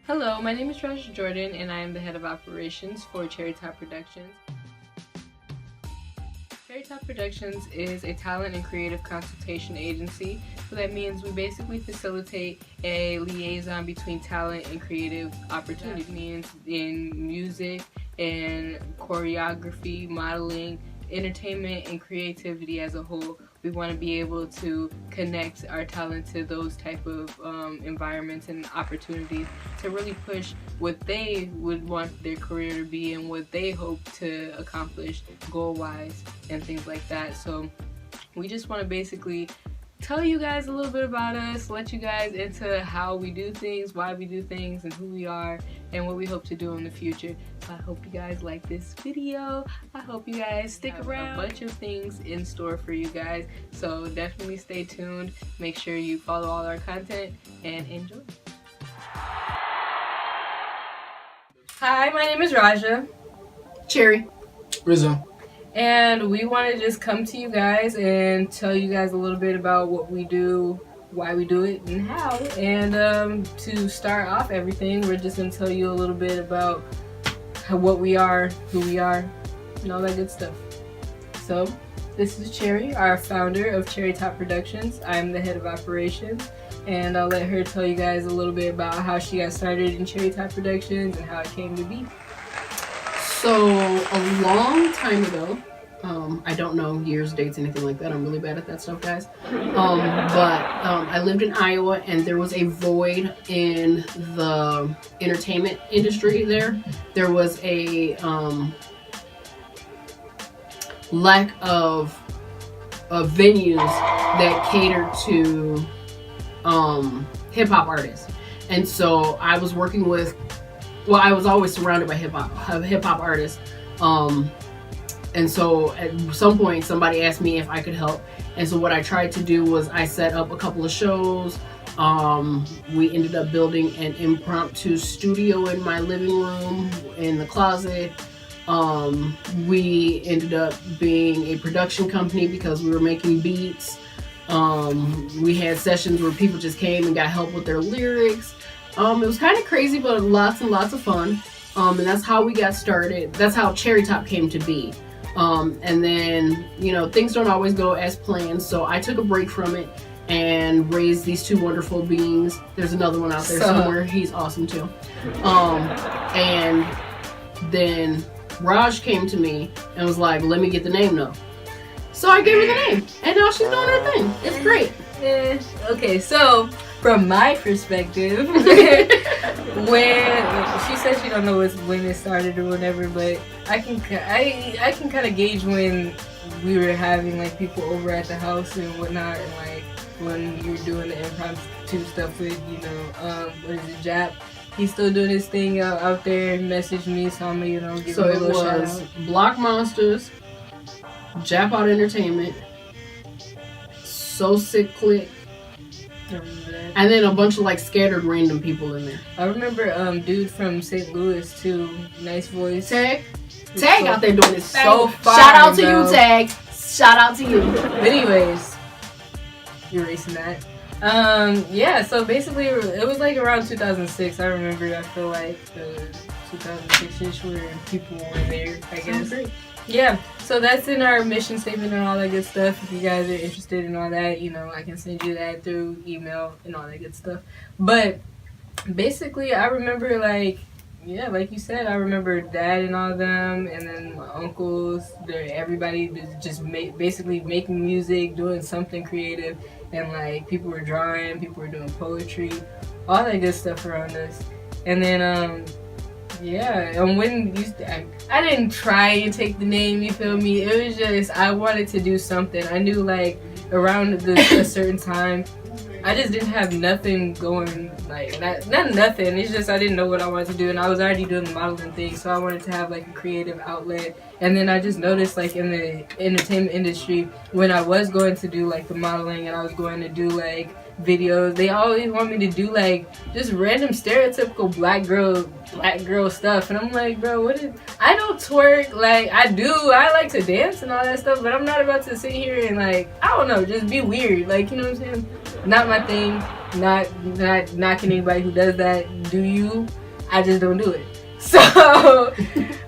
Hello, my name is Cherri Jordan and I am the head of operations for Cherri Top Productions. Cherri Top Productions is a talent and creative consultation agency. So that means we basically facilitate a liaison between talent and creative opportunities. That means in music and choreography, modeling, entertainment, and creativity as a whole. We want to be able to connect our talent to those type of environments and opportunities to really push what they would want their career to be and what they hope to accomplish goal-wise and things like that. So we just want to basically tell you guys a little bit about us, let you guys into how we do things, why we do things, and who we are, and what we hope to do in the future. So I hope you guys like this video. I hope you guys stick around. A bunch of things in store for you guys, so definitely stay tuned. Make sure you follow all our content and enjoy. Hi, my name is Raja. Cherri. Rizzo. And we want to just come to you guys and tell you guys a little bit about what we do, why we do it, and how. And to start off everything, we're just going to tell you a little bit about what we are, who we are, and all that good stuff. So, this is Cherri, our founder of Cherri Top Productions. I'm the head of operations, and I'll let her tell you guys a little bit about how she got started in Cherri Top Productions and how it came to be. So, a long time ago, I don't know years, dates, anything like that. I'm really bad at that stuff, guys. I lived in Iowa, and there was a void in the entertainment industry there. There was a lack of venues that catered to hip-hop artists. And so I was working with, well, I was always surrounded by hip-hop artists. And so at some point somebody asked me if I could help. And so what I tried to do was I set up a couple of shows. We ended up building an impromptu studio in my living room, in the closet. We ended up being a production company because we were making beats. We had sessions where people just came and got help with their lyrics. It was kind of crazy, but lots and lots of fun. And that's how we got started. That's how Cherri Top came to be. And then, you know, things don't always go as planned. So I took a break from it and raised these two wonderful beings. There's another one out there somewhere. He's awesome too. And then Raj came to me and was like, let me get the name though. So I gave her the name, and now she's doing her thing. It's great. Okay, so from my perspective, when she said she don't know when it started or whatever, but I can kind of gauge when we were having like people over at the house and whatnot, and like when you were doing the impromptu stuff with, you know, what is it, Jap? He's still doing his thing out there. Messaged me, saw me, you know, give so me a it little shout was out. Block Monsters, Jap Out Entertainment, So Sick Click, and then a bunch of like scattered random people in there. I remember dude from St. Louis too, nice voice. Tag So, out there doing this so thing. fire, Shout out to bro. you, Tag. Shout out to you. But anyways, you're erasing that. Yeah, so basically it was like around 2006. I remember, I feel like the 2006-ish where people were there, I guess. Yeah, so that's in our mission statement and all that good stuff. If you guys are interested in all that, you know, I can send you that through email and all that good stuff. But basically, I remember like, yeah, like you said, I remember Dad and all them, and then my uncles. Everybody was just basically making music, doing something creative, and like people were drawing, people were doing poetry, all that good stuff around us. And then yeah, and when I didn't try and take the name, you feel me? It was just I wanted to do something. I knew like around a certain time, I just didn't have nothing going, like not nothing. It's just I didn't know what I wanted to do, and I was already doing the modeling thing, so I wanted to have like a creative outlet. And then I just noticed like in the entertainment industry, when I was going to do like the modeling and I was going to do like videos, they always want me to do like just random stereotypical black girl stuff, and I'm like, bro, what is, I don't twerk, like I like to dance and all that stuff, but I'm not about to sit here and like, I don't know, just be weird, like, you know what I'm saying? not my thing. Not knocking anybody who does that. Do you? I just don't do it. So,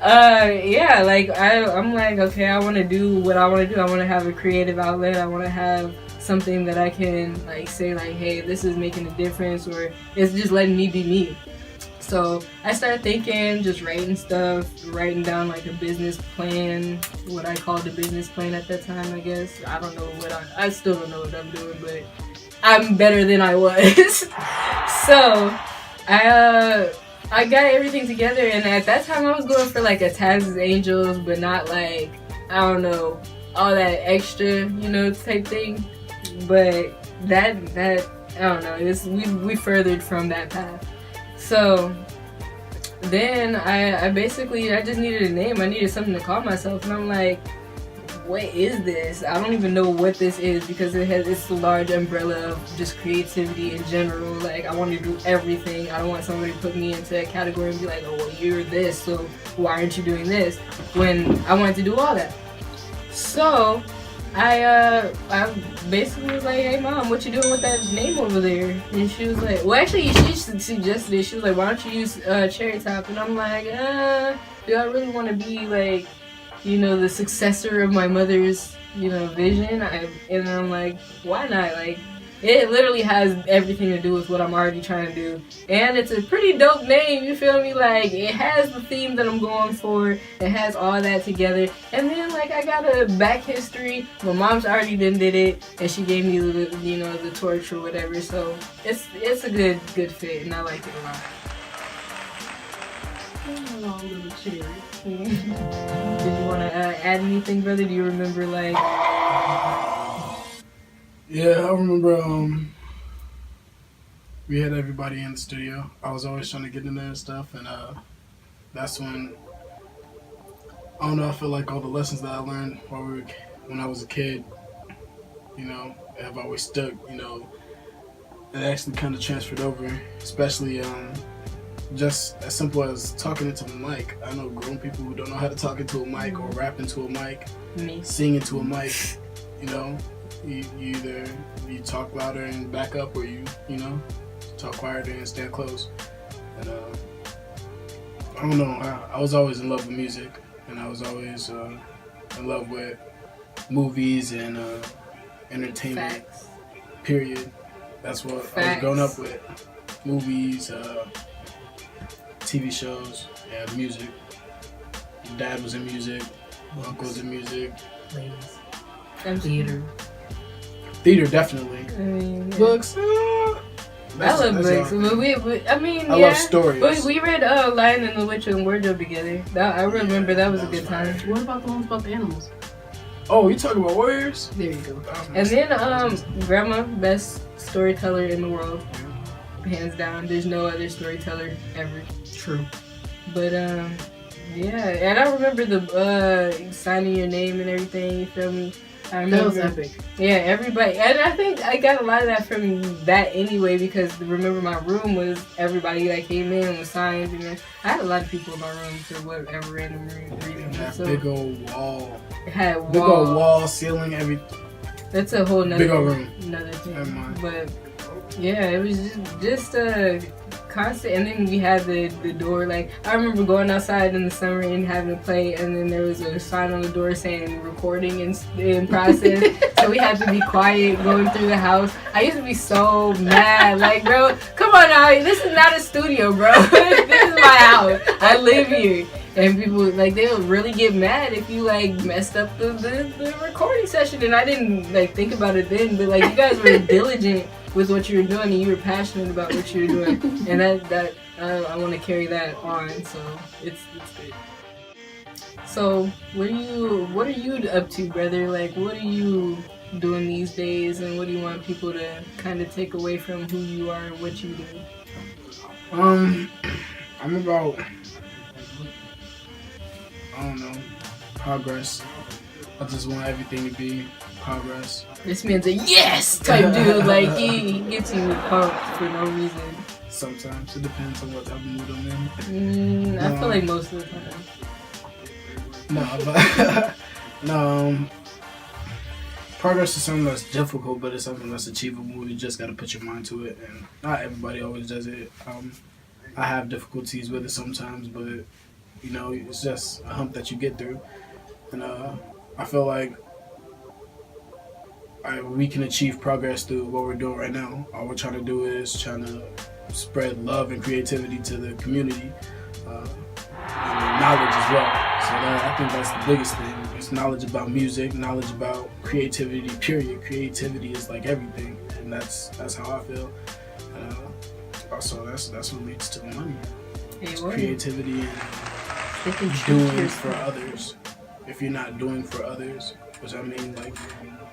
yeah, like I'm like, okay, I want to do what I want to do. I want to have a creative outlet. I want to have something that I can like say like, hey, this is making a difference, or it's just letting me be me. So I started thinking, just writing stuff, writing down like a business plan, what I called a business plan at that time, I guess. I don't know what I still don't know what I'm doing, but I'm better than I was. So I got everything together, and at that time I was going for like a Taz's Angels, but not like, I don't know, all that extra, type thing. But that I don't know, we furthered from that path. So then I just needed a name. I needed something to call myself, and I'm like, what is this? I don't even know what this is, because it's a large umbrella of just creativity in general. Like, I want to do everything. I don't want somebody to put me into a category and be like, oh, well, you're this, so why aren't you doing this? When I wanted to do all that. So I basically was like, hey mom, what you doing with that name over there? And she was like, well, actually she suggested it. She was like, why don't you use Cherri Top? And I'm like, do I really want to be like, the successor of my mother's, vision? And I'm like, why not? Like, it literally has everything to do with what I'm already trying to do. And it's a pretty dope name, you feel me? Like, it has the theme that I'm going for. It has all that together. And then, like, I got a back history. My mom's already did it, and she gave me the torch or whatever. So it's a good fit, and I like it a lot. Oh, little Cherri. Did you want to add anything, brother? Do you remember, like... Yeah, I remember we had everybody in the studio. I was always trying to get in there and stuff, and that's when, I don't know, I feel like all the lessons that I learned when I was a kid, have always stuck, it actually kind of transferred over, especially just as simple as talking into the mic. I know grown people who don't know how to talk into a mic or rap into a mic, sing into a mic, You either you talk louder and back up, or you talk quieter and stand close. And I don't know. I was always in love with music, and I was always in love with movies and entertainment. Facts. Period. That's what Facts. I was growing up with. Movies, TV shows, yeah, music. Dad was in music. My uncle was in music. Theater. Theater, definitely. I mean, yeah. Books. I love books. I love stories. But we read Lion and the Witch and Wardrobe together. I remember that was a good time. What about the ones about the animals? Oh, you talking about Warriors? There you go. And then Grandma, best storyteller in the world, hands down. There's no other storyteller ever. True. But yeah, and I remember the signing your name and everything. You feel me? I remember, that was epic. Yeah, everybody, and I think I got a lot of that from that anyway, because remember my room was everybody that came in with signs, and I had a lot of people in my room for whatever random reason. That so big old wall. It had wall. Big old wall, ceiling, everything. That's a whole nother big old room. Another thing. But yeah, it was just a constant. And then we had the door. Like, I remember going outside in the summer and having to play, and then there was a sign on the door saying recording in process. So we had to be quiet going through the house. I used to be so mad. Like, bro, come on now, this is not a studio, bro. This is my house. I live here. And people, like, they'll really get mad if you, like, messed up the recording session. And I didn't, like, think about it then, but, like, you guys were diligent with what you were doing, and you were passionate about what you were doing. And that I want to carry that on, so it's good. So, what are you up to, brother? Like, what are you doing these days, and what do you want people to kind of take away from who you are and what you do? I'm about, I don't know, progress. I just want everything to be progress. This man's a yes type dude. Like, he gets you pumped for no reason. Sometimes it depends on what type of mood I'm in. I feel like most of the time. No, but no. progress is something that's difficult, but it's something that's achievable. You just got to put your mind to it, and not everybody always does it. I have difficulties with it sometimes, but you know, it's just a hump that you get through, and I feel like we can achieve progress through what we're doing right now. All we're trying to do is trying to spread love and creativity to the community, and knowledge as well. So I think that's the biggest thing. It's knowledge about music, knowledge about creativity. Period. Creativity is like everything, and that's how I feel. Also, that's what leads to the money. It's creativity and doing for others. If you're not doing for others, which I mean, like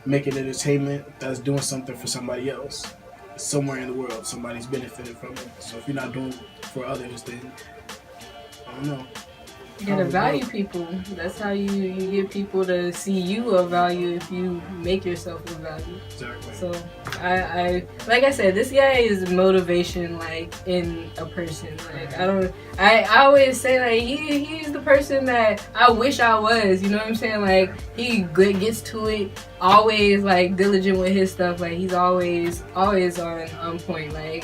making entertainment, that's doing something for somebody else. Somewhere in the world, somebody's benefiting from it. So if you're not doing for others, then I don't know. You gotta value people. That's how you get people to see you of value if you make yourself of value. Exactly. So I like I said, this guy is motivation like in a person. Like I always say like he's the person that I wish I was, you know what I'm saying? Like he gets to it, always like diligent with his stuff, like he's always on point. Like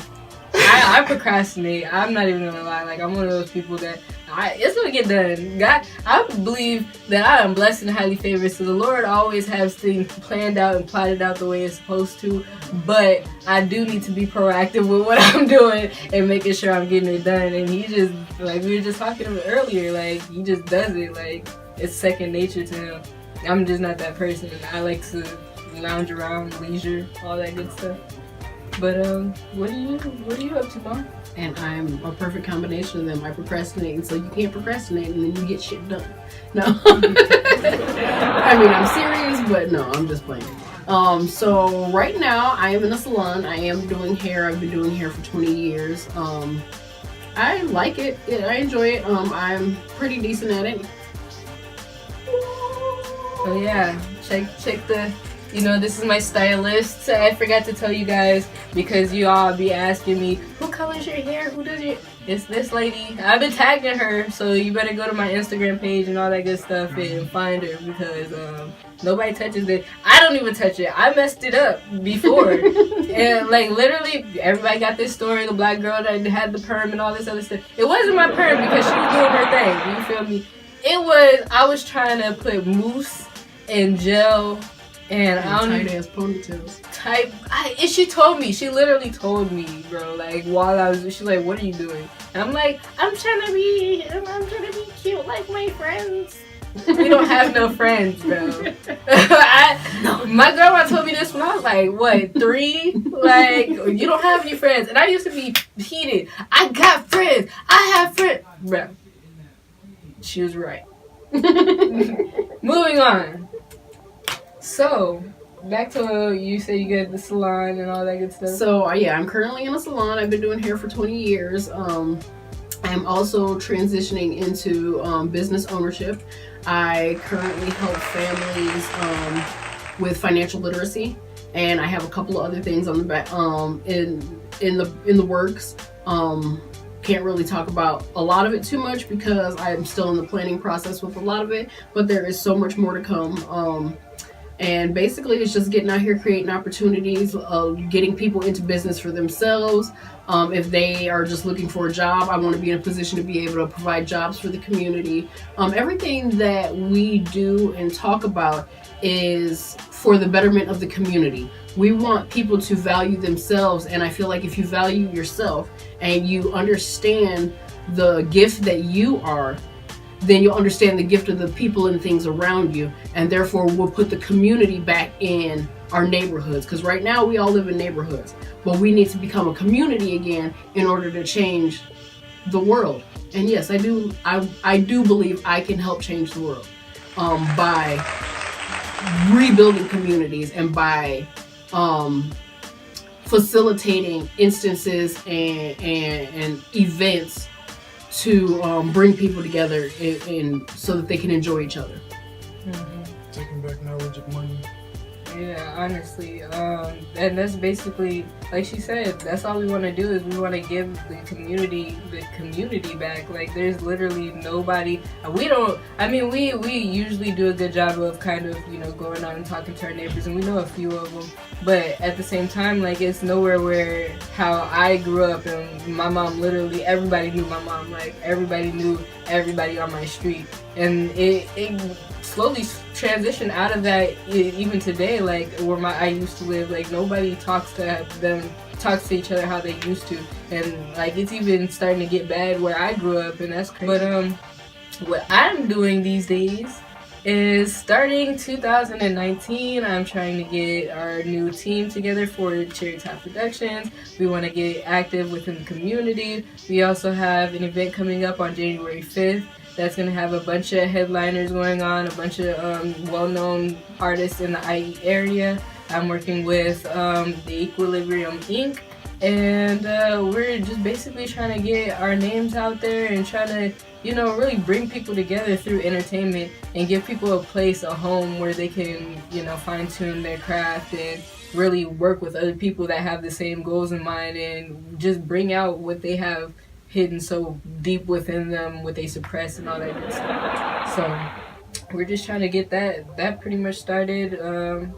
I procrastinate. I'm not even gonna lie. Like I'm one of those people that it's gonna get done. God, I believe that I am blessed and highly favored. So the Lord always has things planned out and plotted out the way it's supposed to. But I do need to be proactive with what I'm doing and making sure I'm getting it done. And he just, like we were just talking earlier, like he just does it. Like it's second nature to him. I'm just not that person. I like to lounge around, leisure, all that good stuff. But what are you up to, Mom? And I'm a perfect combination of them. I procrastinate, and so you can't procrastinate, and then you get shit done. No, I mean I'm serious, but no, I'm just playing. So right now I am in a salon. I am doing hair. I've been doing hair for 20 years. I like it. I enjoy it. I'm pretty decent at it. Oh yeah, check the. You know, this is my stylist. I forgot to tell you guys because you all be asking me, who colors your hair? Who does your... It's this lady. I've been tagging her, so you better go to my Instagram page and all that good stuff and find her because nobody touches it. I don't even touch it. I messed it up before. And, like, literally, everybody got this story. The black girl that had the perm and all this other stuff. It wasn't my perm because she was doing her thing. You feel me? I was trying to put mousse and gel and I don't tight ass ponytails. She literally told me, bro, like while she's like, what are you doing? And I'm like, I'm trying to be cute like my friends. We don't have no friends, bro. My grandma told me this when I was like, what, 3? Like, you don't have any friends. And I used to be heated. I got friends. I have friends. Bro. She was right. Moving on. So, back to you said you get the salon and all that good stuff. So, yeah, I'm currently in a salon. I've been doing hair for 20 years. I'm also transitioning into business ownership. I currently help families with financial literacy, and I have a couple of other things on the back in the works. Can't really talk about a lot of it too much because I'm still in the planning process with a lot of it, but there is so much more to come. And basically it's just getting out here, creating opportunities, getting people into business for themselves. If they are just looking for a job, I want to be in a position to be able to provide jobs for the community. Everything that we do and talk about is for the betterment of the community. We want people to value themselves, and I feel like if you value yourself and you understand the gift that you are, then you'll understand the gift of the people and things around you, and therefore we'll put the community back in our neighborhoods, because right now we all live in neighborhoods, but we need to become a community again in order to change the world. And yes, I do believe I can help change the world by rebuilding communities and by facilitating instances and events to bring people together and so that they can enjoy each other. Taking back knowledge of money. Yeah, honestly, and that's basically, like she said, that's all we want to do is we want to give the community back. Like, there's literally nobody. We don't. I mean, we usually do a good job of kind of going out and talking to our neighbors, and we know a few of them. But at the same time, like, it's nowhere where how I grew up, and my mom, literally everybody knew my mom. Like, everybody knew everybody on my street, and it slowly transitioned out of that. Even today, like where I used to live, like nobody talks to each other how they used to, and like it's even starting to get bad where I grew up, and that's crazy. But what I'm doing these days is starting 2019. I'm trying to get our new team together for Cherri Top Productions. We want to get active within the community. We also have an event coming up on January 5th. That's going to have a bunch of headliners going on, a bunch of well-known artists in the IE area. I'm working with the Equilibrium Inc. And we're just basically trying to get our names out there and trying to, really bring people together through entertainment and give people a place, a home where they can, fine-tune their craft and really work with other people that have the same goals in mind and just bring out what they have hidden so deep within them, what they suppress and all that good stuff. So we're just trying to get that pretty much started.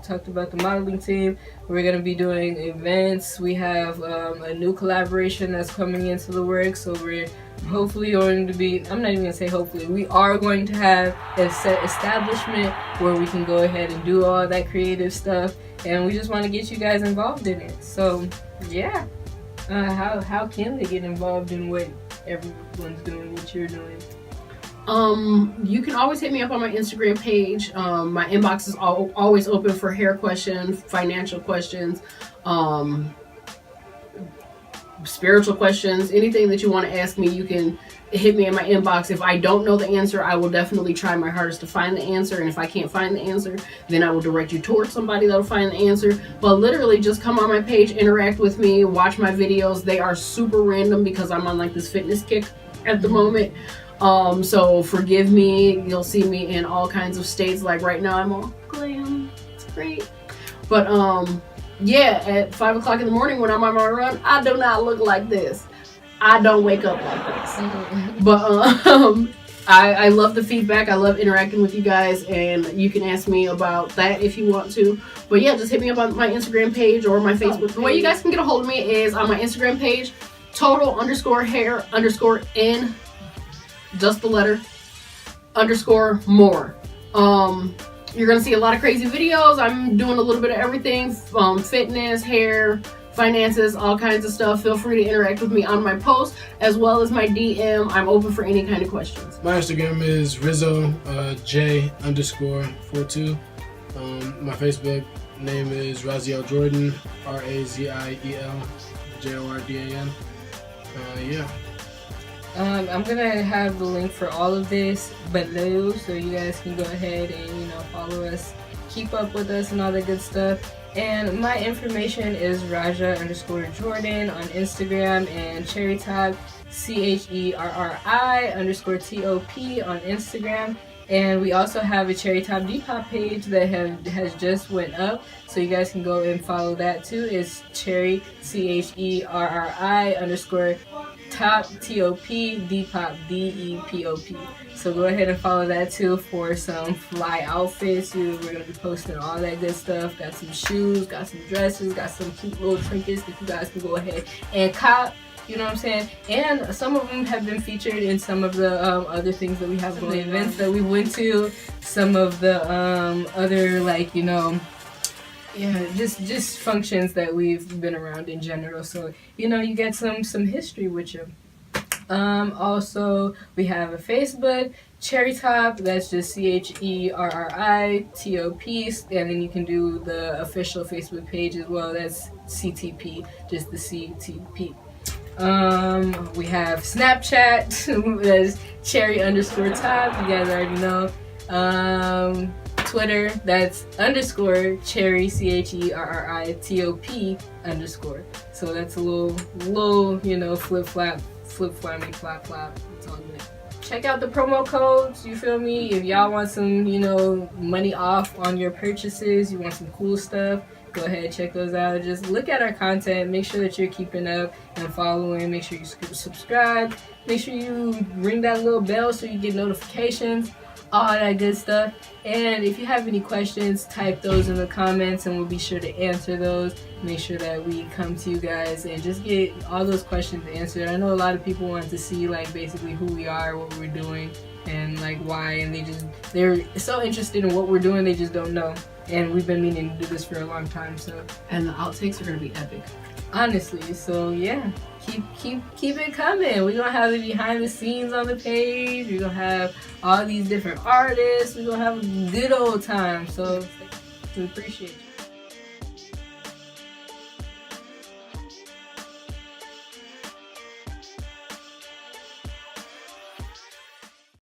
Talked about the modeling team. We're going to be doing events. We have a new collaboration that's coming into the works, so we're hopefully going to be, I'm not even going to say hopefully, we are going to have a set establishment where we can go ahead and do all that creative stuff, and we just want to get you guys involved in it. So yeah. How can they get involved in what everyone's doing, what you're doing? You can always hit me up on my Instagram page. My inbox is always open for hair questions, financial questions, spiritual questions, anything that you want to ask me. You can hit me in my inbox. If I don't know the answer, I will definitely try my hardest to find the answer, and if I can't find the answer, then I will direct you towards somebody that'll find the answer. But literally just come on my page, interact with me, watch my videos. They are super random because I'm on like this fitness kick at the moment. So forgive me. You'll see me in all kinds of states. Like right now I'm all glam. It's great. But yeah, at 5 o'clock in the morning when I'm on my run, I do not look like this. I don't wake up like this. But I love the feedback. I love interacting with you guys, and you can ask me about that if you want to. But yeah, just hit me up on my Instagram page or my Facebook. The way you guys can get a hold of me is on my Instagram page, total_hair_in, just the letter, _more. You're gonna see a lot of crazy videos. I'm doing a little bit of everything, fitness, hair, finances, all kinds of stuff. Feel free to interact with me on my post as well as my DM. I'm open for any kind of questions. My Instagram is Rizzo J_42. My Facebook name is Raziel Jordan, RAZIEL JORDAN. Yeah. I'm gonna have the link for all of this below, so you guys can go ahead and follow us, keep up with us, and all that good stuff. And my information is Raja_Jordan on Instagram, and Cherri Top CHERRI_TOP on Instagram. And we also have a Cherri Top Depop page that has just went up, so you guys can go and follow that too. It's Cherri CHERRI_top TOP Depop DEPOP. So go ahead and follow that too for some fly outfits. We're gonna be posting all that good stuff. Got some shoes, got some dresses, got some cute little trinkets that you guys can go ahead and cop. You know what I'm saying? And some of them have been featured in some of the other things that we have going, the events that we went to, some of the other just functions that we've been around in general. So you get some history with you. Also, we have a Facebook, Cherri Top. That's just CHERRITOP, and then you can do the official Facebook page as well. That's C.T.P, just the C.T.P. We have Snapchat, that's Cherri_Top, you guys already know. Twitter, that's _Cherri CHERRITOP_. So that's a little flip flop. It's all good. check out the promo codes, you feel me? If y'all want some, money off on your purchases, you want some cool stuff, go ahead, check those out. Just look at our content, make sure that you're keeping up and following, make sure you subscribe, make sure you ring that little bell so you get notifications, all that good stuff. And if you have any questions, type those in the comments and we'll be sure to answer those. Make sure that we come to you guys and just get all those questions answered. I know a lot of people want to see like basically who we are, what we're doing, and like why, and they're so interested in what we're doing, they just don't know. And we've been meaning to do this for a long time, so. And the outtakes are gonna be epic. Honestly, so yeah, keep it coming. We're gonna have the behind the scenes on the page. We're gonna have all these different artists. We're gonna have a good old time. So we appreciate you.